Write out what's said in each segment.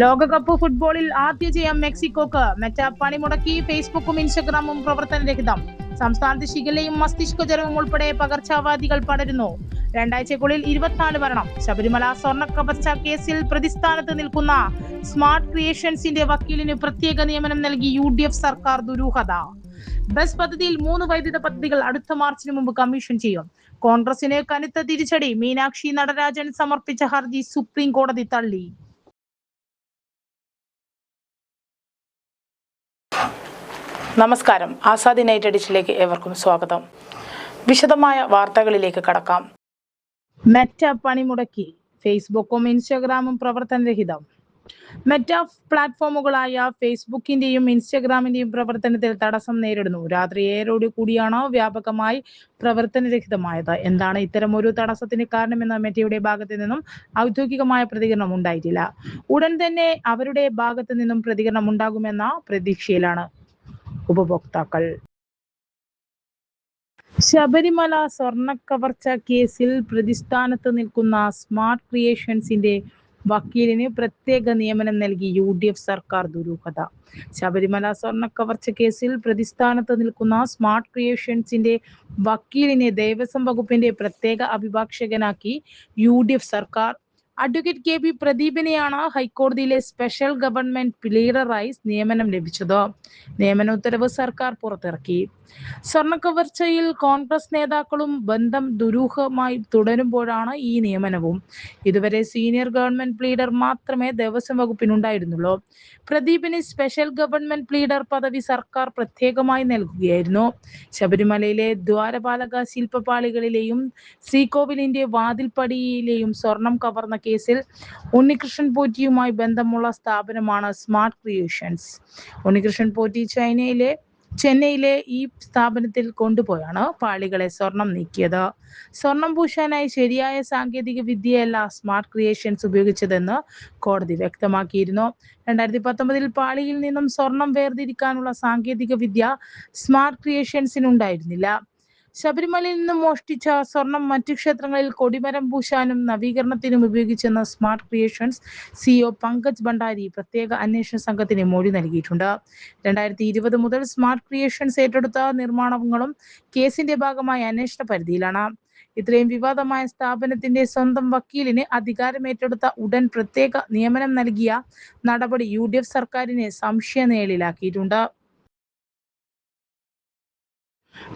ലോകകപ്പ് ഫുട്ബോളിൽ ആദ്യ ജയം മെക്സിക്കോക്ക്. മെറ്റ പണിമുടക്കി. ഫേസ്ബുക്കും ഇൻസ്റ്റഗ്രാമും പ്രവർത്തനരഹിതം. സംസ്ഥാനത്ത് ശിഖലയും മസ്തിഷ്കജ്വരവും ഉൾപ്പെടെ പകർച്ചവ്യാധികൾ പടരുന്നു. രണ്ടാഴ്ചക്കുള്ളിൽ 24 മരണം. ശബരിമല സ്വർണ്ണക്കവർച്ച കേസിൽ പ്രതിസ്ഥാനത്ത് നിൽക്കുന്ന സ്മാർട്ട് ക്രിയേഷൻസിന്റെ വക്കീലിന് പ്രത്യേക നിയമനം നൽകി UDF സർക്കാർ ദുരൂഹത. ബസ് പദ്ധതിയിൽ 3 വൈദ്യുത പദ്ധതികൾ അടുത്ത മാർച്ചിന് മുമ്പ് കമ്മീഷൻ ചെയ്യും. കോൺഗ്രസിന് കനത്ത തിരിച്ചടി. മീനാക്ഷി നടരാജൻ സമർപ്പിച്ച ഹർജി സുപ്രീം കോടതി തള്ളി. നമസ്കാരം, ആസാദി നൈറ്റ് എഡിഷനിലേക്ക് ഏവർക്കും സ്വാഗതം. വിശദമായ വാർത്തകളിലേക്ക് കടക്കാം. മെറ്റ പണിമുടക്കി. ഫേസ്ബുക്കും ഇൻസ്റ്റഗ്രാമും പ്രവർത്തനരഹിതം. മെറ്റ പ്ലാറ്റ്ഫോമുകളായ ഫേസ്ബുക്കിന്റെയും ഇൻസ്റ്റഗ്രാമിന്റെയും പ്രവർത്തനത്തിൽ തടസ്സം നേരിടുന്നു. രാത്രി 7 കൂടിയാണ് വ്യാപകമായി പ്രവർത്തനരഹിതമായത്. എന്താണ് ഇത്തരം ഒരു തടസ്സത്തിന് കാരണമെന്ന് മെറ്റയുടെ ഭാഗത്തു നിന്നും ഔദ്യോഗികമായ പ്രതികരണം ഉണ്ടായിട്ടില്ല. ഉടൻ തന്നെ അവരുടെ ഭാഗത്തു നിന്നും പ്രതികരണം ഉണ്ടാകുമെന്ന പ്രതീക്ഷയിലാണ് ഉപഭോക്താക്കൾ. ശബരിമല സ്വർണ്ണക്കവർച്ച കേസിൽ പ്രതിസ്ഥാനത്ത് നിൽക്കുന്ന സ്മാർട്ട് ക്രിയേഷൻസിന്റെ വക്കീലിന് പ്രത്യേക നിയമനം നൽകി UDF സർക്കാർ ദുരൂഹത. ശബരിമല സ്വർണ്ണക്കവർച്ച കേസിൽ പ്രതിസ്ഥാനത്ത് നിൽക്കുന്ന സ്മാർട്ട് ക്രിയേഷൻസിന്റെ വക്കീലിനെ ദേവസ്വം വകുപ്പിന്റെ പ്രത്യേക അഭിഭാഷകനാക്കി UDF സർക്കാർ. അഡ്വക്കേറ്റ് KB പ്രദീപിനെയാണ് ഹൈക്കോടതിയിലെ സ്പെഷ്യൽ ഗവൺമെന്റ് പ്ലീഡറായി നിയമനം ലഭിച്ചത്. നിയമന ഉത്തരവ് സർക്കാർ പുറത്തിറക്കി. സ്വർണ്ണക്കവർച്ചയിൽ കോൺഗ്രസ് നേതാക്കളും ബന്ധം ദുരൂഹമായി തുടരുമ്പോഴാണ് ഈ നിയമനവും. ഇതുവരെ സീനിയർ ഗവൺമെന്റ് പ്ലീഡർ മാത്രമേ ദേവസ്വം വകുപ്പിനുണ്ടായിരുന്നുള്ളൂ. പ്രദീപിന് സ്പെഷ്യൽ ഗവൺമെന്റ് പ്ലീഡർ പദവി സർക്കാർ പ്രത്യേകമായി നൽകുകയായിരുന്നു. ശബരിമലയിലെ ദ്വാരപാലക ശില്പപാളികളിലെയും ശ്രീകോവിലിന്റെ വാതിൽപ്പടിയിലെയും സ്വർണം കവർന്ന കേസിൽ ഉണ്ണികൃഷ്ണൻ പോറ്റിയുമായി ബന്ധമുള്ള സ്ഥാപനമാണ് സ്മാർട്ട് ക്രിയേഷൻസ്. ഉണ്ണികൃഷ്ണൻ പോറ്റി ചെന്നൈയിലെ ഈ സ്ഥാപനത്തിൽ കൊണ്ടുപോയാണ് പാളികളെ സ്വർണം നീക്കിയത്. സ്വർണം പൂശാനായി ശരിയായ സാങ്കേതിക വിദ്യയല്ല സ്മാർട്ട് ക്രിയേഷൻസ് ഉപയോഗിച്ചതെന്ന് കോടതി വ്യക്തമാക്കിയിരുന്നു. 2019 പാളിയിൽ നിന്നും സ്വർണം വേർതിരിക്കാനുള്ള സാങ്കേതിക വിദ്യ സ്മാർട്ട് ക്രിയേഷൻസിനുണ്ടായിരുന്നില്ല. ശബരിമലയിൽ നിന്നും മോഷ്ടിച്ച സ്വർണം മറ്റു ക്ഷേത്രങ്ങളിൽ കൊടിമരം പൂശാനും നവീകരണത്തിനും ഉപയോഗിച്ചെന്ന് smart creations CEO Pankaj Bhandari പ്രത്യേക അന്വേഷണ സംഘത്തിന് മൊഴി നൽകിയിട്ടുണ്ട്. 2020 മുതൽ സ്മാർട്ട് ക്രിയേഷൻസ് ഏറ്റെടുത്ത നിർമ്മാണങ്ങളും കേസിന്റെ ഭാഗമായി അന്വേഷണ പരിധിയിലാണ്. ഇത്രയും വിവാദമായ സ്ഥാപനത്തിന്റെ സ്വന്തം വക്കീലിന് അധികാരമേറ്റെടുത്ത ഉടൻ പ്രത്യേക നിയമനം നൽകിയ നടപടി UDF സർക്കാരിനെ സംശയനിഴലിലാക്കിയിട്ടുണ്ട്.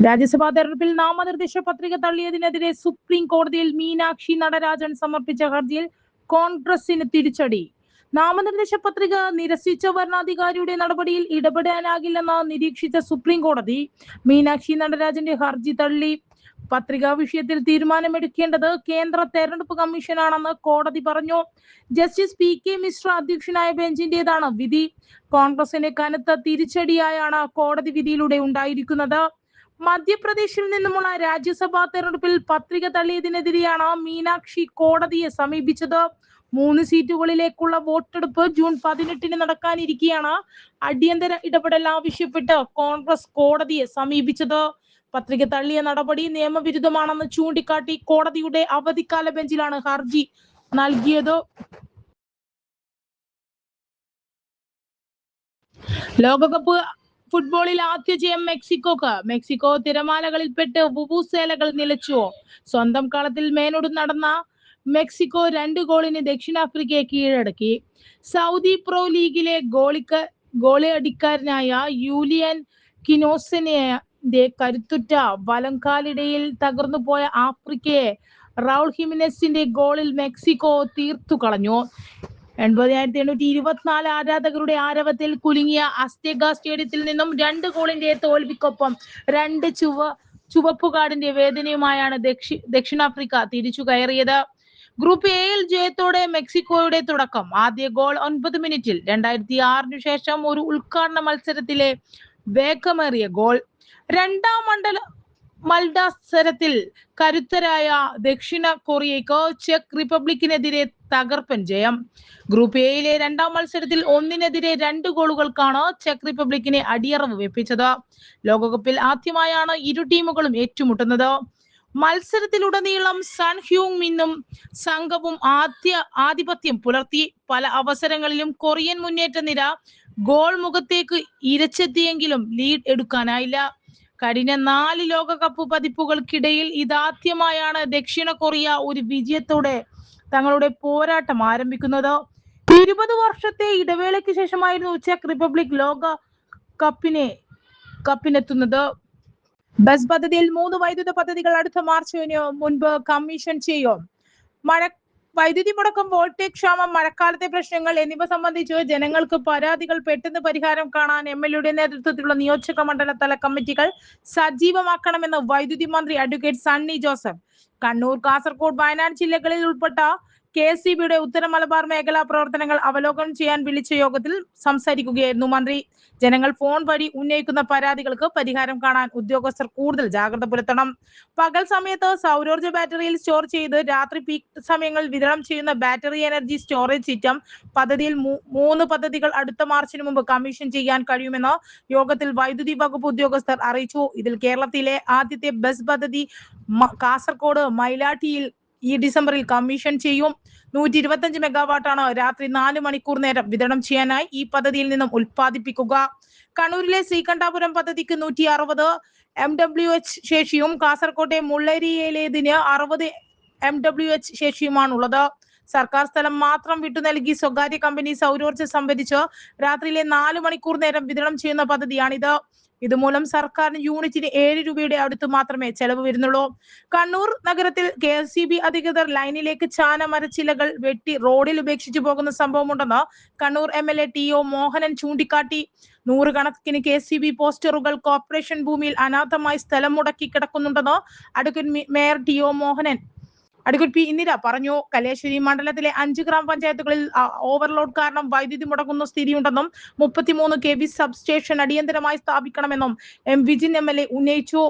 രാജ്യസഭാ തെരഞ്ഞെടുപ്പിൽ നാമനിർദ്ദേശ പത്രിക തള്ളിയതിനെതിരെ സുപ്രീം കോടതിയിൽ മീനാക്ഷി നടരാജൻ സമർപ്പിച്ച ഹർജിയിൽ കോൺഗ്രസിന് തിരിച്ചടി. നാമനിർദ്ദേശ പത്രിക നിരസിച്ച വരണാധികാരിയുടെ നടപടിയിൽ ഇടപെടാനാകില്ലെന്ന് നിരീക്ഷിച്ച സുപ്രീം കോടതി മീനാക്ഷി നടരാജന്റെ ഹർജി തള്ളി. പത്രികാ വിഷയത്തിൽ തീരുമാനമെടുക്കേണ്ടത് കേന്ദ്ര തെരഞ്ഞെടുപ്പ് കമ്മീഷനാണെന്ന് കോടതി പറഞ്ഞു. ജസ്റ്റിസ് PK മിശ്ര അധ്യക്ഷനായ ബെഞ്ചിന്റേതാണ് വിധി. കോൺഗ്രസിന് കനത്ത തിരിച്ചടിയായാണ് കോടതി വിധിയിലൂടെ ഉണ്ടായിരിക്കുന്നത്. മധ്യപ്രദേശിൽ നിന്നുമുള്ള രാജ്യസഭാ തെരഞ്ഞെടുപ്പിൽ പത്രിക തള്ളിയതിനെതിരെയാണ് മീനാക്ഷി കോടതിയെ സമീപിച്ചത്. 3 സീറ്റുകളിലേക്കുള്ള വോട്ടെടുപ്പ് ജൂൺ 18 നടക്കാനിരിക്കെയാണ് അടിയന്തര ഇടപെടൽ ആവശ്യപ്പെട്ട് കോൺഗ്രസ് കോടതിയെ സമീപിച്ചത്. പത്രിക തള്ളിയ നടപടി നിയമവിരുദ്ധമാണെന്ന് ചൂണ്ടിക്കാട്ടി കോടതിയുടെ അവധിക്കാല ബെഞ്ചിലാണ് ഹർജി നൽകിയത്. ലോകകപ്പ് ഫുട്ബോളിൽ ആദ്യ ജയം മെക്സിക്കോക്ക്. മെക്സിക്കോ തിരമാലകളിൽപ്പെട്ട് വുവുസേലകൾ നിലച്ചു. സ്വന്തം കളത്തിൽ മേനോട് നടന്ന മെക്സിക്കോ 2 ഗോളിന് ദക്ഷിണാഫ്രിക്കയെ കീഴടക്കി. സൗദി പ്രോ ലീഗിലെ ഗോളിയടിക്കാരനായ യൂലിയൻ കിനോസിന്റെ കരുത്തുറ്റ വലംകാലിടയിൽ തകർന്നുപോയ ആഫ്രിക്കയെ റൗൾ ഹിമിനസിന്റെ ഗോളിൽ മെക്സിക്കോ തീർത്തു കളഞ്ഞു. 80,824 ആരാധകരുടെ ആരവത്തിൽ കുലുങ്ങിയ അസ്തേക സ്റ്റേഡിയത്തിൽ നിന്നും 2 ഗോളിന്റെ തോൽവിക്കൊപ്പം 2 ചുവപ്പുകാടിന്റെ വേദനയുമായാണ് ദക്ഷിണാഫ്രിക്ക തിരിച്ചു കയറിയത്. ഗ്രൂപ്പ് എയിൽ ജയത്തോടെ മെക്സിക്കോയുടെ തുടക്കം. ആദ്യ ഗോൾ 9 മിനിറ്റിൽ. 2006 ശേഷം ഒരു ഉദ്ഘാടന മത്സരത്തിലെ വേഗമേറിയ ഗോൾ. രണ്ടാം മത്സരത്തിൽ കരുത്തരായ ദക്ഷിണ കൊറിയയ്ക്ക് ചെക്ക് റിപ്പബ്ലിക്കിനെതിരെ തകർപ്പൻ ജയം. ഗ്രൂപ്പ് എയിലെ രണ്ടാം മത്സരത്തിൽ 1-നെതിരെ 2 ഗോളുകൾക്കാണ് ചെക്ക് റിപ്പബ്ലിക്കിനെ അടിയറവ് വെപ്പിച്ചത്. ലോകകപ്പിൽ ആദ്യമായാണ് ഇരു ടീമുകളും ഏറ്റുമുട്ടുന്നത്. മത്സരത്തിലുടനീളം സൺ ഹ്യൂങ് മിന്നും സംഘവും ആധിപത്യം പുലർത്തി. പല അവസരങ്ങളിലും കൊറിയൻ മുന്നേറ്റ നിര ഗോൾ മുഖത്തേക്ക് ഇരച്ചെത്തിയെങ്കിലും ലീഡ് എടുക്കാനായില്ല. കഴിഞ്ഞ 4 ലോകകപ്പ് പതിപ്പുകൾക്കിടയിൽ ഇതാദ്യമായാണ് ദക്ഷിണ കൊറിയ ഒരു വിജയത്തോടെ തങ്ങളുടെ പോരാട്ടം ആരംഭിക്കുന്നത്. 20 വർഷത്തെ ഇടവേളയ്ക്ക് ശേഷമായിരുന്നു ചെക്ക് റിപ്പബ്ലിക് ലോക കപ്പിനെത്തുന്നത്. ബസ് പദ്ധതിയിൽ 3 വൈദ്യുത പദ്ധതികൾ അടുത്ത മാർച്ചിന് മുൻപ് കമ്മീഷൻ ചെയ്യും. വൈദ്യുതി മുടക്കം, വോൾട്ടേജ് ക്ഷാമം, മഴക്കാലത്തെ പ്രശ്നങ്ങൾ എന്നിവ സംബന്ധിച്ച് ജനങ്ങൾക്ക് പരാതികൾ പെട്ടെന്ന് പരിഹാരം കാണാൻ എംഎൽഎയുടെ നേതൃത്വത്തിലുള്ള നിയോജക മണ്ഡല തല കമ്മിറ്റികൾ സജീവമാക്കണമെന്ന് വൈദ്യുതി മന്ത്രി അഡ്വക്കേറ്റ് സണ്ണി ജോസഫ് കണ്ണൂർ, കാസർഗോഡ്, വയനാട് ജില്ലകളിൽ ഉൾപ്പെട്ട KSEBയുടെ ഉത്തര മലബാർ മേഖലാ പ്രവർത്തനങ്ങൾ അവലോകനം ചെയ്യാൻ വിളിച്ച യോഗത്തിൽ സംസാരിക്കുകയായിരുന്നു മന്ത്രി. ജനങ്ങൾ ഫോൺ വഴി ഉന്നയിക്കുന്ന പരാതികൾക്ക് പരിഹാരം കാണാൻ ഉദ്യോഗസ്ഥർ കൂടുതൽ ജാഗ്രത പുലർത്തണം. പകൽ സമയത്ത് സൗരോർജ്ജ ബാറ്ററിയിൽ സ്റ്റോർ ചെയ്ത് രാത്രി പീക്ക് സമയങ്ങളിൽ വിതരണം ചെയ്യുന്ന ബാറ്ററി എനർജി സ്റ്റോറേജ് സിസ്റ്റം പദ്ധതിയിൽ 3 പദ്ധതികൾ അടുത്ത മാർച്ചിന് മുമ്പ് കമ്മീഷൻ ചെയ്യാൻ കഴിയുമെന്ന് യോഗത്തിൽ വൈദ്യുതി വകുപ്പ് ഉദ്യോഗസ്ഥർ അറിയിച്ചു. ഇതിൽ കേരളത്തിലെ ആദ്യത്തെ ബസ് പദ്ധതി കാസർഗോഡ് മൈലാട്ടിയിൽ ഈ ഡിസംബറിൽ കമ്മീഷൻ ചെയ്യും. 125 മെഗാവാട്ടാണ് രാത്രി 4 മണിക്കൂർ നേരം വിതരണം ചെയ്യാനായി ഈ പദ്ധതിയിൽ നിന്നും ഉൽപ്പാദിപ്പിക്കുക. കണ്ണൂരിലെ ശ്രീകണ്ഠാപുരം പദ്ധതിക്ക് 160 MWH ശേഷിയും കാസർകോട്ടെ മുള്ളേരിയയിലേതിന് 60 MWH ശേഷിയുമാണുള്ളത്. സർക്കാർ സ്ഥലം മാത്രം വിട്ടു നൽകി സ്വകാര്യ കമ്പനി സൗരോർജ്ജം സംഭരിച്ച് രാത്രിയിലെ 4 മണിക്കൂർ നേരം വിതരണം ചെയ്യുന്ന പദ്ധതിയാണിത്. ഇതുമൂലം സർക്കാരിന് യൂണിറ്റിന് 7 രൂപയുടെ അടുത്ത് മാത്രമേ ചെലവ് വരുന്നുള്ളൂ. കണ്ണൂർ നഗരത്തിൽ KSEB അധികൃതർ ലൈനിലേക്ക് ചാന മരച്ചിലകൾ വെട്ടി റോഡിൽ ഉപേക്ഷിച്ചു പോകുന്ന സംഭവമുണ്ടെന്ന് കണ്ണൂർ MLA TO മോഹനൻ ചൂണ്ടിക്കാട്ടി. 100 കണക്കിന് KSEB പോസ്റ്ററുകൾ കോർപ്പറേഷൻ ഭൂമിയിൽ അനാഥമായി സ്ഥലം മുടക്കി കിടക്കുന്നുണ്ടെന്ന് advocate mayor TO Mohanan advocate P Indira പറഞ്ഞു. കല്യാശ്ശേരി മണ്ഡലത്തിലെ 5 ഗ്രാമപഞ്ചായത്തുകളിൽ ഓവർലോഡ് കാരണം വൈദ്യുതി മുടങ്ങുന്ന സ്ഥിതിയുണ്ടെന്നും 33 kV സബ്സ്റ്റേഷൻ അടിയന്തരമായി സ്ഥാപിക്കണമെന്നും വിജിൻ MLA ഉന്നയിച്ചു.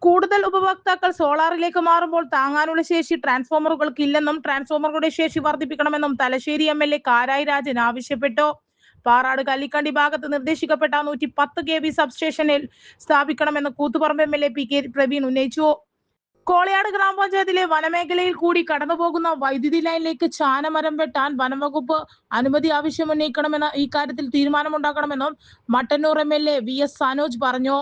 കൂടുതൽ ഉപഭോക്താക്കൾ സോളാറിലേക്ക് മാറുമ്പോൾ താങ്ങാനുള്ള ശേഷി ട്രാൻസ്ഫോമറുകൾക്ക് ഇല്ലെന്നും ട്രാൻസ്ഫോമറുകളുടെ ശേഷി വർദ്ധിപ്പിക്കണമെന്നും തലശ്ശേരി MLA കാരായി രാജൻ ആവശ്യപ്പെട്ടു. പാറാട് കല്ലിക്കണ്ടി ഭാഗത്ത് നിർദ്ദേശിക്കപ്പെട്ട 110 kV സബ്സ്റ്റേഷനിൽ സ്ഥാപിക്കണമെന്ന് Koothuparamba MLA PK Praveen ഉന്നയിച്ചു. കോളയാട് ഗ്രാമപഞ്ചായത്തിലെ വനമേഖലയിൽ കൂടി കടന്നുപോകുന്ന വൈദ്യുതി ലൈനിലേക്ക് ചാനമരം വെട്ടാൻ വനംവകുപ്പ് അനുമതി ആവശ്യമുന്നയിക്കണമെന്ന് ഇക്കാര്യത്തിൽ തീരുമാനമുണ്ടാക്കണമെന്നും മട്ടന്നൂർ MLA VS സനോജ് പറഞ്ഞു.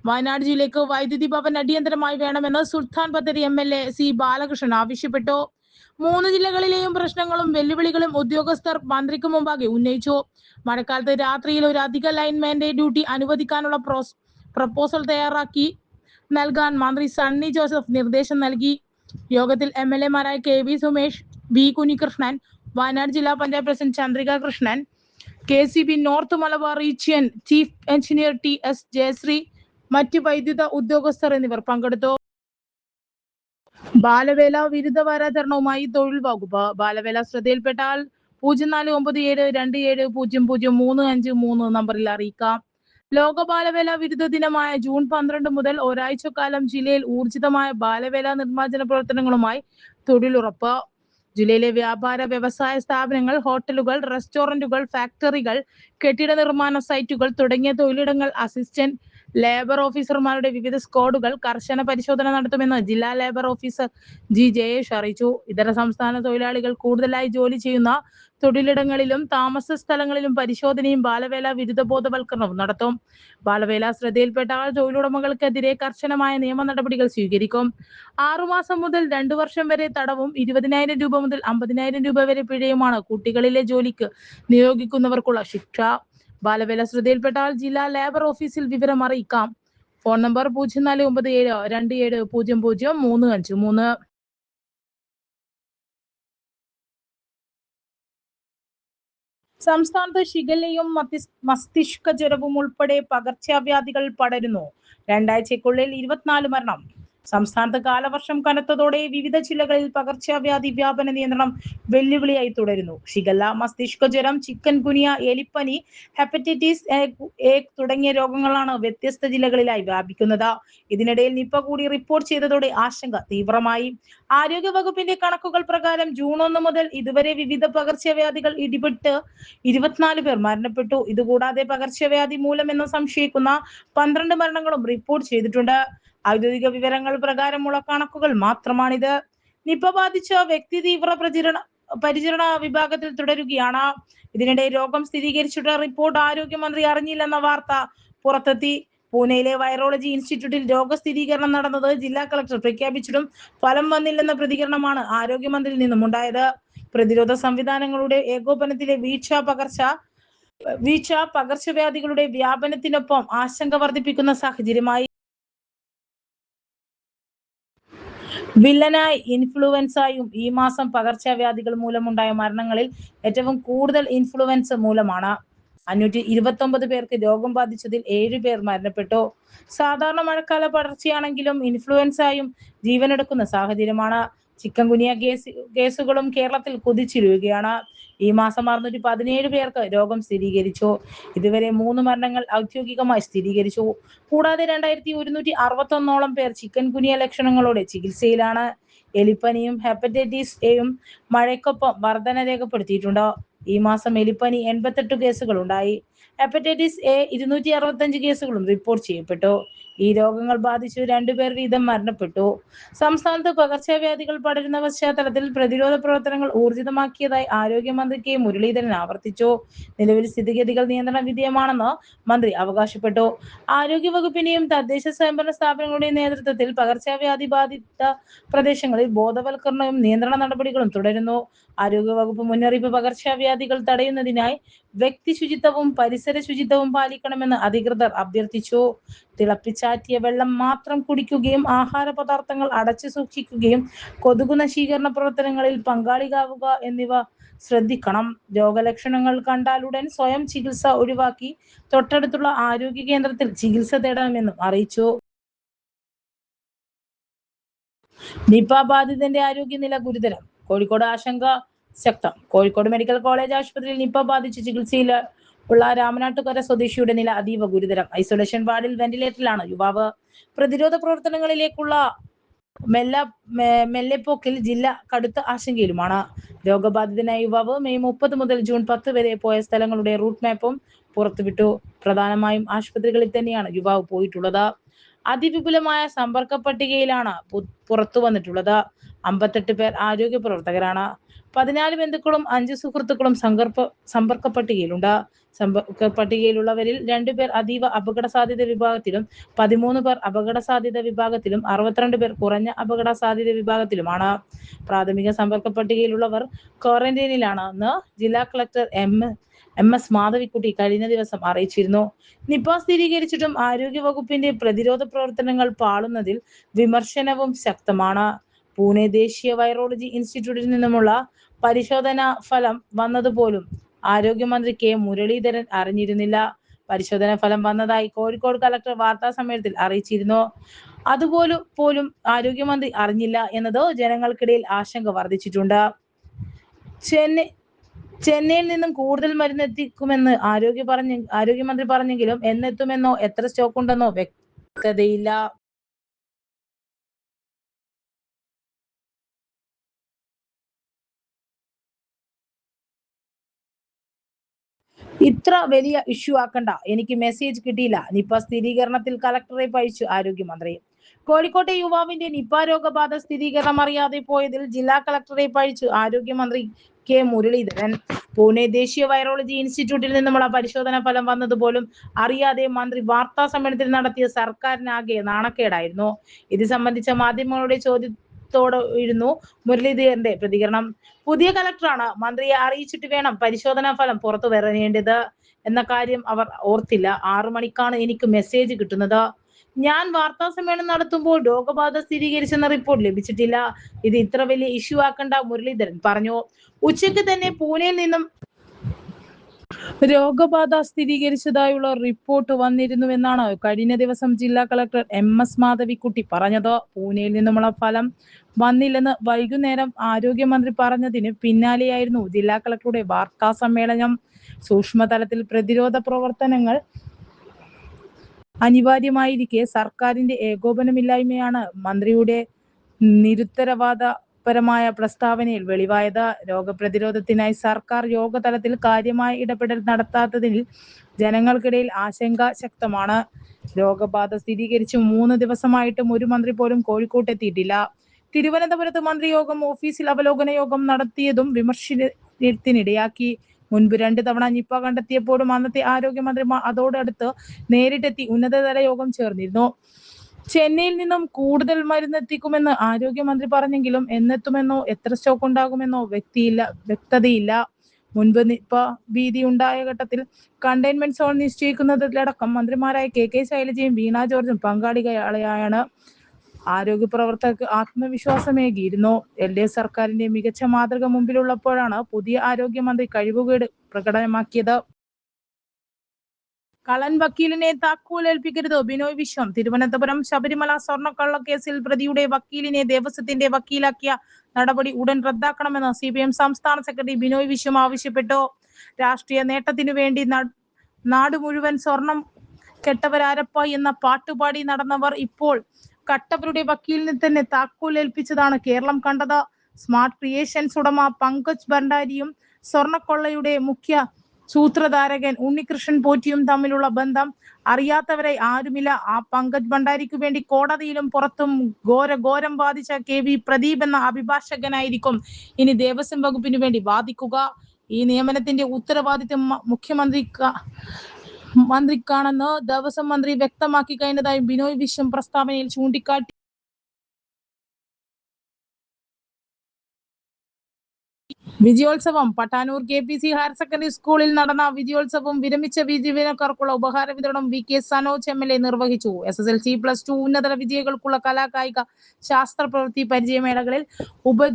വയനാട് ജില്ലയ്ക്ക് വൈദ്യുതി ഭവൻ അടിയന്തരമായി വേണമെന്ന് സുൽത്താൻ ബത്തേരി MLA C ബാലകൃഷ്ണൻ ആവശ്യപ്പെട്ടു. 3 ജില്ലകളിലെയും പ്രശ്നങ്ങളും വെല്ലുവിളികളും ഉദ്യോഗസ്ഥർ മന്ത്രിക്ക് മുമ്പാകെ ഉന്നയിച്ചു. മഴക്കാലത്ത് രാത്രിയിൽ ഒരു അധിക ലൈൻമാന്റെ ഡ്യൂട്ടി അനുവദിക്കാനുള്ള പ്രപ്പോസൽ തയ്യാറാക്കി നൽകാൻ മന്ത്രി സണ്ണി ജോസഫ് നിർദ്ദേശം നൽകി. യോഗത്തിൽ MLA മാരായ KV സുമേഷ്, V കുഞ്ഞികൃഷ്ണൻ, വയനാട് ജില്ലാ panchayat president Chandrika Krishnan, KSEB north Malabar region chief engineer TS Jayashree, മറ്റ് വൈദ്യുത ഉദ്യോഗസ്ഥർ എന്നിവർ പങ്കെടുത്തു. ബാലവേല വിരുദ്ധ വാരാചരണവുമായി തൊഴിൽ വകുപ്പ്. ബാലവേല ശ്രദ്ധയിൽപ്പെട്ടാൽ 049727003533 നമ്പറിൽ അറിയിക്കാം. ലോക ബാലവേല വിരുദ്ധ ദിനമായ ജൂൺ 12 മുതൽ ഒരാഴ്ചക്കാലം ജില്ലയിൽ ഊർജിതമായ ബാലവേല നിർമ്മാർജ്ജന പ്രവർത്തനങ്ങളുമായി തൊഴിലുറപ്പ്. ജില്ലയിലെ വ്യാപാര വ്യവസായ സ്ഥാപനങ്ങൾ, ഹോട്ടലുകൾ, റെസ്റ്റോറന്റുകൾ, ഫാക്ടറികൾ, കെട്ടിട നിർമ്മാണ സൈറ്റുകൾ തുടങ്ങിയ തൊഴിലിടങ്ങൾ അസിസ്റ്റന്റ് ലേബർ ഓഫീസർമാരുടെ വിവിധ സ്ക്വാഡുകൾ കർശന പരിശോധന നടത്തുമെന്ന് ജില്ലാ ലേബർ ഓഫീസർ G ജയേഷ് അറിയിച്ചു. ഇതര സംസ്ഥാന തൊഴിലാളികൾ കൂടുതലായി ജോലി ചെയ്യുന്ന തൊഴിലിടങ്ങളിലും താമസ സ്ഥലങ്ങളിലും പരിശോധനയും ബാലവേല വിരുദ്ധ ബോധവൽക്കരണവും നടത്തും. ബാലവേല ശ്രദ്ധയിൽപ്പെട്ടാൽ തൊഴിലുടമകൾക്കെതിരെ കർശനമായ നിയമ നടപടികൾ സ്വീകരിക്കും. 6 മാസം മുതൽ 2 വർഷം വരെ തടവും 20,000 രൂപ മുതൽ 50,000 രൂപ വരെ പിഴയുമാണ് കുട്ടികളിലെ ജോലിക്ക് നിയോഗിക്കുന്നവർക്കുള്ള ശിക്ഷ. ബാലവേല ശ്രദ്ധയിൽപ്പെട്ടാൽ ജില്ലാ ലേബർ ഓഫീസിൽ വിവരം അറിയിക്കാം. Phone number 049727000353. സംസ്ഥാനത്ത് ഷിഗല്ലയും മസ്തിഷ്ക ജ്വരവും ഉൾപ്പെടെ പകർച്ചവ്യാധികൾ പടരുന്നു. 2 ആഴ്ചയ്ക്കുള്ളിൽ 24 മരണം. സംസ്ഥാനത്ത് കാലവർഷം കനത്തതോടെ വിവിധ ജില്ലകളിൽ പകർച്ചവ്യാധി വ്യാപന നിയന്ത്രണം വെല്ലുവിളിയായി തുടരുന്നു. ഷിഗല്ല, മസ്തിഷ്ക ജ്വരം, ചിക്കൻ ഗുനിയ, എലിപ്പനി, ഹെപ്പറ്റൈറ്റിസ് എ തുടങ്ങിയ രോഗങ്ങളാണ് വ്യത്യസ്ത ജില്ലകളിലായി വ്യാപിക്കുന്നത്. ഇതിനിടയിൽ നിപ്പ കൂടി റിപ്പോർട്ട് ചെയ്തതോടെ ആശങ്ക തീവ്രമായി. ആരോഗ്യ വകുപ്പിന്റെ കണക്കുകൾ പ്രകാരം ജൂൺ 1 മുതൽ ഇതുവരെ വിവിധ പകർച്ചവ്യാധികൾ ഇടിപെട്ട് 24 പേർ മരണപ്പെട്ടു. ഇതുകൂടാതെ പകർച്ചവ്യാധി മൂലമെന്ന് സംശയിക്കുന്ന 12 മരണങ്ങളും റിപ്പോർട്ട് ചെയ്തിട്ടുണ്ട്. ഔദ്യോഗിക വിവരങ്ങൾ പ്രകാരമുള്ള കണക്കുകൾ മാത്രമാണിത്. നിപ ബാധിച്ച വ്യക്തി തീവ്ര പരിചരണ വിഭാഗത്തിൽ തുടരുകയാണ്. ഇതിനിടെ രോഗം സ്ഥിരീകരിച്ചിട്ട് റിപ്പോർട്ട് ആരോഗ്യമന്ത്രി അറിഞ്ഞില്ലെന്ന വാർത്ത പുറത്തെത്തി. പൂനെയിലെ വൈറോളജി ഇൻസ്റ്റിറ്റ്യൂട്ടിൽ രോഗസ്ഥിരീകരണം നടന്നത് ജില്ലാ കളക്ടർ പ്രഖ്യാപിച്ചിട്ടും ഫലം വന്നില്ലെന്ന പ്രതികരണമാണ് ആരോഗ്യമന്ത്രിയിൽ നിന്നും ഉണ്ടായത്. പ്രതിരോധ സംവിധാനങ്ങളുടെ ഏകോപനത്തിലെ വീഴ്ച പകർച്ചവ്യാധികളുടെ വ്യാപനത്തിനൊപ്പം ആശങ്ക വർദ്ധിപ്പിക്കുന്ന സാഹചര്യമായി. വില്ലനായി ഇൻഫ്ലുവൻസയും. ഈ മാസം പകർച്ചവ്യാധികൾ മൂലമുണ്ടായ മരണങ്ങളിൽ ഏറ്റവും കൂടുതൽ ഇൻഫ്ലുവൻസ മൂലമാണ്. 529 പേർക്ക് രോഗം ബാധിച്ചതിൽ 7 പേർ മരണപ്പെട്ടു. സാധാരണ മഴക്കാല പടർച്ചയാണെങ്കിലും ഇൻഫ്ലുവൻസയും ജീവനെടുക്കുന്ന സാഹചര്യമാണ്. ചിക്കൻ ഗുനിയ കേസുകളും കേരളത്തിൽ കുതിച്ചുയരുകയാണ്. ഈ മാസം 617 പേർക്ക് രോഗം സ്ഥിരീകരിച്ചു. ഇതുവരെ 3 മരണങ്ങൾ ഔദ്യോഗികമായി സ്ഥിരീകരിച്ചു. കൂടാതെ 2161 പേർ ചിക്കൻ ഗുനിയ ലക്ഷണങ്ങളോടെ ചികിത്സയിലാണ്. എലിപ്പനിയും ഹെപ്പറ്റൈറ്റിസ് എയും മഴയ്ക്കൊപ്പം വർധന രേഖപ്പെടുത്തിയിട്ടുണ്ട്. ഈ മാസം എലിപ്പനി 88 കേസുകൾ ഉണ്ടായി. ഹെപ്പറ്റൈറ്റിസ് എ 265 കേസുകളും റിപ്പോർട്ട് ചെയ്യപ്പെട്ടു. ഈ രോഗങ്ങൾ ബാധിച്ചു 2 പേർ വീതം മരണപ്പെട്ടു. സംസ്ഥാനത്ത് പകർച്ചവ്യാധികൾ പടരുന്ന പശ്ചാത്തലത്തിൽ പ്രതിരോധ പ്രവർത്തനങ്ങൾ ഊർജിതമാക്കിയതായി ആരോഗ്യമന്ത്രി കെ മുരളീധരൻ ആവർത്തിച്ചു. നിലവിൽ സ്ഥിതിഗതികൾ നിയന്ത്രണ വിധേയമാണെന്ന് മന്ത്രി അവകാശപ്പെട്ടു. ആരോഗ്യവകുപ്പിന്റെയും തദ്ദേശ സ്വയംഭരണ സ്ഥാപനങ്ങളുടെയും നേതൃത്വത്തിൽ പകർച്ചവ്യാധി ബാധിത പ്രദേശങ്ങളിൽ ബോധവൽക്കരണവും നിയന്ത്രണ നടപടികളും തുടരുന്നു. ആരോഗ്യവകുപ്പ് മുന്നറിയിപ്പ് പകർച്ചവ്യാധികൾ തടയുന്നതിനായി വ്യക്തി ശുചിത്വവും പരിസര ശുചിത്വവും പാലിക്കണമെന്ന് അധികൃതർ അഭ്യർത്ഥിച്ചു. തിളപ്പിച്ചാറ്റിയ വെള്ളം മാത്രം കുടിക്കുകയും ആഹാര പദാർത്ഥങ്ങൾ അടച്ചു സൂക്ഷിക്കുകയും കൊതുകു നശീകരണ പ്രവർത്തനങ്ങളിൽ പങ്കാളിയാവുക എന്നിവ ശ്രദ്ധിക്കണം. രോഗലക്ഷണങ്ങൾ കണ്ടാലുടൻ സ്വയം ചികിത്സ ഒഴിവാക്കി തൊട്ടടുത്തുള്ള ആരോഗ്യ കേന്ദ്രത്തിൽ ചികിത്സ തേടണമെന്നും അറിയിച്ചു. നിപ ബാധിതന്റെ ആരോഗ്യനില ഗുരുതരം. കോഴിക്കോട് ആശങ്ക ശക്തം. കോഴിക്കോട് മെഡിക്കൽ കോളേജ് ആശുപത്രിയിൽ നിപ ബാധിച്ച് ചികിത്സയിൽ ഉള്ള രാമനാട്ടുകര സ്വദേശിയുടെ നില അതീവ ഗുരുതരം. ഐസൊലേഷൻ വാർഡിൽ വെന്റിലേറ്ററിലാണ് യുവാവ്. പ്രതിരോധ പ്രവർത്തനങ്ങളിലേക്കുള്ള മെല്ലെപ്പോക്കിൽ ജില്ല കടുത്ത ആശങ്കയിലുമാണ്. രോഗബാധിതനായ യുവാവ് മെയ് 30 മുതൽ ജൂൺ 10 വരെ പോയ സ്ഥലങ്ങളുടെ റൂട്ട് മാപ്പും പുറത്തുവിട്ടു. പ്രധാനമായും ആശുപത്രികളിൽ തന്നെയാണ് യുവാവ് പോയിട്ടുള്ളത്. അതിവിപുലമായ സമ്പർക്ക പട്ടികയിലാണ് പുറത്തു വന്നിട്ടുള്ളത്. 58 പേർ ആരോഗ്യ പ്രവർത്തകരാണ്. 14 ബന്ധുക്കളും 5 സുഹൃത്തുക്കളും സമ്പർക്ക പട്ടികയിലുണ്ട്. സമ്പർക്ക പട്ടികയിലുള്ളവരിൽ 2 പേർ അതീവ അപകട സാധ്യത വിഭാഗത്തിലും 13 പേർ അപകട സാധ്യത വിഭാഗത്തിലും 62 പേർ കുറഞ്ഞ അപകട സാധ്യത വിഭാഗത്തിലുമാണ്. പ്രാഥമിക സമ്പർക്ക പട്ടികയിലുള്ളവർ ക്വാറന്റൈനിലാണെന്ന് ജില്ലാ കളക്ടർ MS മാധവിക്കുട്ടി കഴിഞ്ഞ ദിവസം അറിയിച്ചിരുന്നു. നിപ സ്ഥിരീകരിച്ചിട്ടും ആരോഗ്യവകുപ്പിന്റെ പ്രതിരോധ പ്രവർത്തനങ്ങൾ പാളുന്നതിൽ വിമർശനവും ശക്തമാണ്. പൂനെ ദേശീയ വൈറോളജി ഇൻസ്റ്റിറ്റ്യൂട്ടിൽ നിന്നുമുള്ള പരിശോധനാ ഫലം വന്നതുപോലും ആരോഗ്യമന്ത്രി കെ മുരളീധരൻ അറിഞ്ഞിരുന്നില്ല. പരിശോധനാ ഫലം വന്നതായി കോഴിക്കോട് കളക്ടർ വാർത്താ സമ്മേളനത്തിൽ അറിയിച്ചിരുന്നു. പോലും ആരോഗ്യമന്ത്രി അറിഞ്ഞില്ല എന്നത് ജനങ്ങൾക്കിടയിൽ ആശങ്ക വർദ്ധിച്ചിട്ടുണ്ട്. ചെന്നൈയിൽ നിന്നും കൂടുതൽ മരുന്ന് എത്തിക്കുമെന്ന് ആരോഗ്യമന്ത്രി പറഞ്ഞെങ്കിലും എന്നെത്തുമെന്നോ എത്ര സ്റ്റോക്ക് ഉണ്ടെന്നോ വ്യക്തതയില്ല. ഇത്ര വലിയ ഇഷ്യൂ ആക്കണ്ട, എനിക്ക് മെസ്സേജ് കിട്ടിയില്ല. നിപ സ്ഥിരീകരണത്തിൽ കളക്ടറെ പഴിച്ചു ആരോഗ്യമന്ത്രി. കോഴിക്കോട്ടെ യുവാവിന്റെ നിപ രോഗബാധ സ്ഥിരീകരണം അറിയാതെ പോയതിൽ ജില്ലാ കളക്ടറെ പഴിച്ചു ആരോഗ്യമന്ത്രി കെ മുരളീധരൻ. പൂനെ ദേശീയ വൈറോളജി ഇൻസ്റ്റിറ്റ്യൂട്ടിൽ നിന്നുമുള്ള പരിശോധനാ ഫലം വന്നതുപോലും അറിയാതെ മന്ത്രി വാർത്താ സമ്മേളനത്തിൽ നടത്തിയ സർക്കാരിനാകെ നാണക്കേടായിരുന്നു. ഇത് സംബന്ധിച്ച മാധ്യമങ്ങളുടെ ചോദ്യത്തോടായിരുന്നു മുരളീധരന്റെ പ്രതികരണം. പുതിയ കളക്ടറാണ്, മന്ത്രിയെ അറിയിച്ചിട്ട് വേണം പരിശോധനാ ഫലം പുറത്തു വരേണ്ടത് എന്ന കാര്യം അവർ ഓർത്തില്ല. 6 മണിക്കാണ് എനിക്ക് മെസ്സേജ് കിട്ടുന്നത്. ഞാൻ വാർത്താ സമ്മേളനം നടത്തുമ്പോൾ രോഗബാധ സ്ഥിരീകരിച്ചെന്ന റിപ്പോർട്ട് ലഭിച്ചിട്ടില്ല. ഇത് ഇത്ര വലിയ ഇഷ്യൂ ആക്കണ്ട, മുരളീധരൻ പറഞ്ഞു. ഉച്ചയ്ക്ക് തന്നെ പൂനെയിൽ നിന്നും രോഗബാധ സ്ഥിരീകരിച്ചതായുള്ള റിപ്പോർട്ട് വന്നിരുന്നുവെന്നാണ് കഴിഞ്ഞ ദിവസം ജില്ലാ കളക്ടർ MS മാധവിക്കുട്ടി പറഞ്ഞത്. പൂനെയിൽ നിന്നുമുള്ള ഫലം വന്നില്ലെന്ന് വൈകുന്നേരം ആരോഗ്യമന്ത്രി പറഞ്ഞതിന് പിന്നാലെയായിരുന്നു ജില്ലാ കളക്ടറുടെ വാർത്താ സമ്മേളനം. സൂക്ഷ്മതലത്തിൽ പ്രതിരോധ പ്രവർത്തനങ്ങൾ അനിവാര്യമായിരിക്കെ സർക്കാരിന്റെ ഏകോപനമില്ലായ്മയാണ് മന്ത്രിയുടെ നിരുത്തരവാദപരമായ പ്രസ്താവനയിൽ വെളിവായത്. രോഗപ്രതിരോധത്തിനായി സർക്കാർ യോഗതലത്തിൽ കാര്യമായ ഇടപെടൽ നടത്താത്തതിൽ ജനങ്ങൾക്കിടയിൽ ആശങ്ക ശക്തമാണ്. രോഗബാധ സ്ഥിരീകരിച്ച് 3 ദിവസമായിട്ടും ഒരു മന്ത്രി പോലും കോഴിക്കോട്ടെത്തിയിട്ടില്ല. തിരുവനന്തപുരത്ത് മന്ത്രിയോഗം ഓഫീസിൽ അവലോകന യോഗം നടത്തിയതും വിമർശനത്തിനിടയാക്കി. മുൻപ് 2 തവണ നിപ കണ്ടെത്തിയപ്പോഴും അന്നത്തെ ആരോഗ്യമന്ത്രിമാർ അതോടടുത്ത് നേരിട്ടെത്തി ഉന്നതതല യോഗം ചേർന്നിരുന്നു. ചെന്നൈയിൽ നിന്നും കൂടുതൽ മരുന്ന് എത്തിക്കുമെന്ന് ആരോഗ്യമന്ത്രി പറഞ്ഞെങ്കിലും എന്നെത്തുമെന്നോ എത്ര സ്റ്റോക്ക് ഉണ്ടാകുമെന്നോ വ്യക്തതയില്ല. മുൻപ് നിപ ഭീതി ഉണ്ടായ ഘട്ടത്തിൽ കണ്ടെയ്ൻമെന്റ് സോൺ നിശ്ചയിക്കുന്നതിലടക്കം മന്ത്രിമാരായ കെ ശൈലജയും വീണ ജോർജും പങ്കാളികളായാണ്. ആരോഗ്യ പ്രവർത്തകർക്ക് ആത്മവിശ്വാസമേകിയിരുന്നു. LDF സർക്കാരിന്റെ മികച്ച മാതൃക മുമ്പിലുള്ളപ്പോഴാണ് പുതിയ ആരോഗ്യമന്ത്രി കഴിവുകേട് പ്രകടമാക്കിയത്. കള്ളൻ വക്കീലിനെ താക്കോലേൽപ്പിക്കരുത് ബിനോയ് വിശ്വം. തിരുവനന്തപുരം ശബരിമല സ്വർണ്ണക്കള്ളക്കേസിൽ പ്രതിയുടെ വക്കീലിനെ ദേവസ്വത്തിന്റെ വക്കീലാക്കിയ നടപടി ഉടൻ റദ്ദാക്കണമെന്ന് CPM സംസ്ഥാന സെക്രട്ടറി ബിനോയ് വിശ്വം ആവശ്യപ്പെട്ടു. രാഷ്ട്രീയ നേട്ടത്തിനു വേണ്ടി നാട് മുഴുവൻ സ്വർണം കെട്ടവരാരപ്പ എന്ന പാട്ടുപാടി നടന്നവർ ഇപ്പോൾ കട്ടവരുടെ വക്കീലിനെ തന്നെ താക്കോലേൽപ്പിച്ചതാണ് കേരളം കണ്ടത്. സ്മാർട്ട് ക്രിയേഷൻസ് ഉടമ പങ്കജ് ഭണ്ഡാരിയും സ്വർണ്ണക്കൊള്ളയുടെ മുഖ്യ സൂത്രധാരകൻ ഉണ്ണികൃഷ്ണൻ പോറ്റിയും തമ്മിലുള്ള ബന്ധം അറിയാത്തവരെ ആരുമില്ല. ആ പങ്കജ് ഭണ്ഡാരിക്കു വേണ്ടി കോടതിയിലും പുറത്തും ഘോരം വാദിച്ച KV പ്രദീപ് എന്ന അഭിഭാഷകനായിരിക്കും ഇനി ദേവസ്വം വകുപ്പിനു വേണ്ടി വാദിക്കുക. ഈ നിയമനത്തിന്റെ ഉത്തരവാദിത്വം മന്ത്രിക്കാണെന്ന് ദേവസ്വം മന്ത്രി വ്യക്തമാക്കി കഴിഞ്ഞതായി ബിനോയ് വിശ്വം പ്രസ്താവനയിൽ ചൂണ്ടിക്കാട്ടി. വിജയോത്സവം പട്ടാനൂർ KPC ഹയർ സെക്കൻഡറി സ്കൂളിൽ നടന്ന വിജയോത്സവം വിരമിച്ച ജീവനക്കാർക്കുള്ള ഉപഹാര വിതരണം VK സനോജ് MLA നിർവഹിച്ചു. SSLC+2 ഉന്നതതല വിജയികൾക്കുള്ള കലാകായിക ശാസ്ത്ര പ്രവൃത്തി പരിചയമേളകളിൽ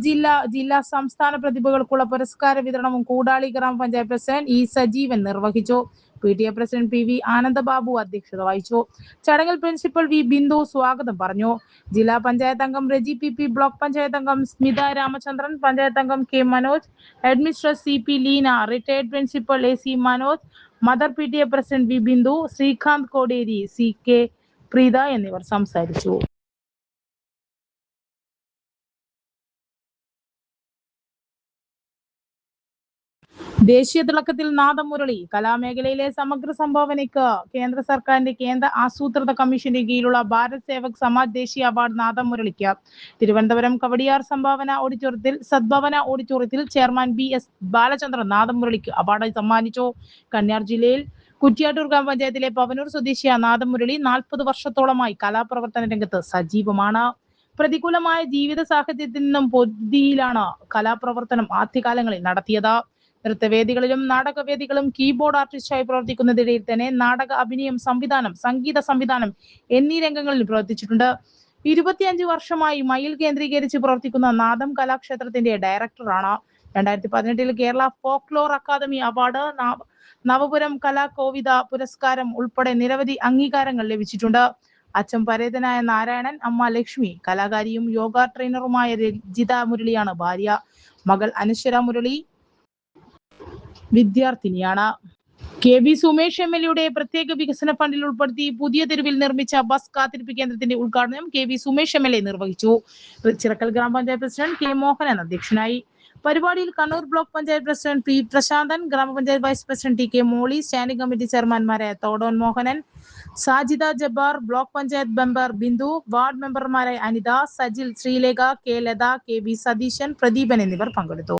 ജില്ലാ സംസ്ഥാന പ്രതിഭകൾക്കുള്ള പുരസ്കാര വിതരണവും കൂടാളി ഗ്രാമപഞ്ചായത്ത് പ്രസിഡന്റ് E സജീവൻ നിർവഹിച്ചു. PTA പ്രസിഡന്റ് PV ആനന്ദബാബു അധ്യക്ഷത വഹിച്ചു. ചടങ്ങിൽ പ്രിൻസിപ്പൽ V ബിന്ദു സ്വാഗതം പറഞ്ഞു. ജില്ലാ പഞ്ചായത്ത് അംഗം റെജി PP, ബ്ലോക്ക് പഞ്ചായത്ത് അംഗം സ്മിത രാമചന്ദ്രൻ, പഞ്ചായത്ത് അംഗം K Manoj, headmistress CP Leena, retired principal AC Manoj, mother PTA president V Bindu, Sreekanth Koderi, CK Preetha എന്നിവർ സംസാരിച്ചു. ദേശീയ തിളക്കത്തിൽ നാദമുരളി. കലാമേഖലയിലെ സമഗ്ര സംഭാവനയ്ക്ക് കേന്ദ്ര സർക്കാരിന്റെ കേന്ദ്ര ആസൂത്രണ കമ്മീഷന്റെ കീഴിലുള്ള ഭാരത് സേവക് സമാജ് ദേശീയ അവാർഡ് നാദമുരളിക്ക്. തിരുവനന്തപുരം കവടിയാർ സദ്ഭവന ഓഡിറ്റോറിയത്തിൽ ചെയർമാൻ BS ബാലചന്ദ്രൻ നാദമുരളിക്ക് അവാർഡ് സമ്മാനിച്ചു. കന്യാർ ജില്ലയിൽ കുറ്റ്യാട്ടൂർ ഗ്രാമപഞ്ചായത്തിലെ പവനൂർ സ്വദേശിയായ നാദമുരളി 40 വർഷത്തോളമായി കലാപ്രവർത്തന രംഗത്ത് സജീവമാണ്. പ്രതികൂലമായ ജീവിത സാഹചര്യത്തിൽ നിന്നും പൊതിയിലാണ് കലാപ്രവർത്തനം ആദ്യകാലങ്ങളിൽ നടത്തിയത്. നൃത്തവേദികളിലും നാടകവേദികളും കീബോർഡ് ആർട്ടിസ്റ്റായി പ്രവർത്തിക്കുന്നതിനിടയിൽ തന്നെ നാടക അഭിനയം, സംവിധാനം, സംഗീത സംവിധാനം എന്നീ രംഗങ്ങളിൽ പ്രവർത്തിച്ചിട്ടുണ്ട്. 25 വർഷമായി മയിൽ കേന്ദ്രീകരിച്ച് പ്രവർത്തിക്കുന്ന നാദം കലാക്ഷേത്രത്തിന്റെ ഡയറക്ടറാണ്. 2018 Kerala folklore academy award, Navapuram കലാകോവിദ പുരസ്കാരം ഉൾപ്പെടെ നിരവധി അംഗീകാരങ്ങൾ ലഭിച്ചിട്ടുണ്ട്. അച്ഛൻ പരേതനായ നാരായണൻ, അമ്മ ലക്ഷ്മി. കലാകാരിയും യോഗ ട്രെയിനറുമായ രജിത മുരളിയാണ് ഭാര്യ. മകൾ അനശ്വര മുരളി വിദ്യാർത്ഥിനിയാണ്. KV സുമേഷ് MLAയുടെ പ്രത്യേക വികസന ഫണ്ടിൽ ഉൾപ്പെടുത്തി പുതിയ തെരുവിൽ നിർമ്മിച്ച ബസ് കാത്തിരിപ്പ് കേന്ദ്രത്തിന്റെ ഉദ്ഘാടനം KV സുമേഷ് MLA നിർവഹിച്ചു. ചിറക്കൽ ഗ്രാമപഞ്ചായത്ത് പ്രസിഡന്റ് K മോഹനൻ അധ്യക്ഷനായി. പരിപാടിയിൽ Kannur block panchayat president P Prashanthan, ഗ്രാമപഞ്ചായത്ത് vice president TK Molly, standing committee ചെയർമാൻമാരായ Thodon Mohanan, Sajida Jabbar, block panchayat member Bindu, ward മെമ്പർമാരായ അനിത, സജിൽ, ശ്രീലേഖ, K ലത, KV സതീശൻ, പ്രദീപൻ എന്നിവർ പങ്കെടുത്തു.